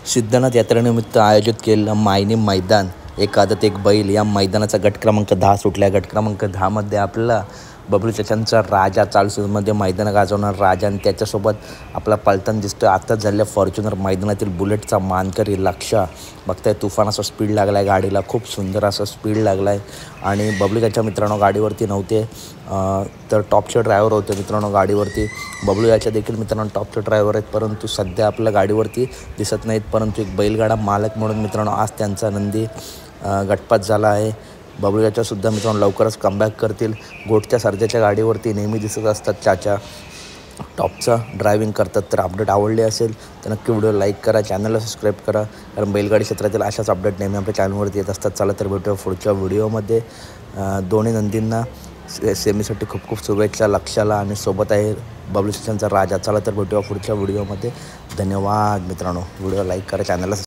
सिद्धनाथ यात्रेनिमित्त आयोजित केलेलं मायनी मैदान एक आदत एक बैल या मैदानाचा गट क्रमांक 10 सुटला. गट क्रमांक 10मध्ये आपला बबलू चचांचा राजा चाळीसमध्ये मैदान गाजवणार राजा आणि त्याच्यासोबत आपला पळताना दिसतोय. आत्ताच झालेल्या फॉर्च्युनर मैदानातील बुलेटचा मानकरी लक्षा बघताय. तुफान असा स्पीड लागला आहे गाडीला, खूप सुंदर असा स्पीड लागला आहे. आणि बबलू याच्या मित्रांनो गाडीवरती नव्हते तर टॉपचे ड्रायव्हर होते मित्रांनो गाडीवरती. बबलू याच्या देखील मित्रांनो टॉपचे ड्रायव्हर आहेत, परंतु सध्या आपल्या गाडीवरती दिसत नाहीत. परंतु एक बैलगाडा मालक म्हणून मित्रांनो आज त्यांचा नंदी गटपात झाला आहे. बबलू याच्यासुद्धा मित्रांनो लवकरच कमबॅक करतील. गोटच्या सर्जाच्या गाडीवरती नेहमी दिसत असतात चाचा, टॉपचा ड्रायव्हिंग करतात. तर अपडेट आवडली असेल तर नक्की व्हिडिओ लाईक करा, चॅनलला सबस्क्राईब करा, कारण बैलगाडी क्षेत्रातील अशाच अपडेट नेहमी आपल्या चॅनलवरती येत असतात. चला तर भेटूया पुढच्या व्हिडिओमध्ये. दोन्ही नंदींना सेमीसाठी खूप खूप शुभेच्छा लक्षाला आणि सोबत आहे बबलू चचांचा राजा. चला तर भेटूया पुढच्या व्हिडिओमध्ये. धन्यवाद मित्रांनो. व्हिडिओ लाईक करा, चॅनलला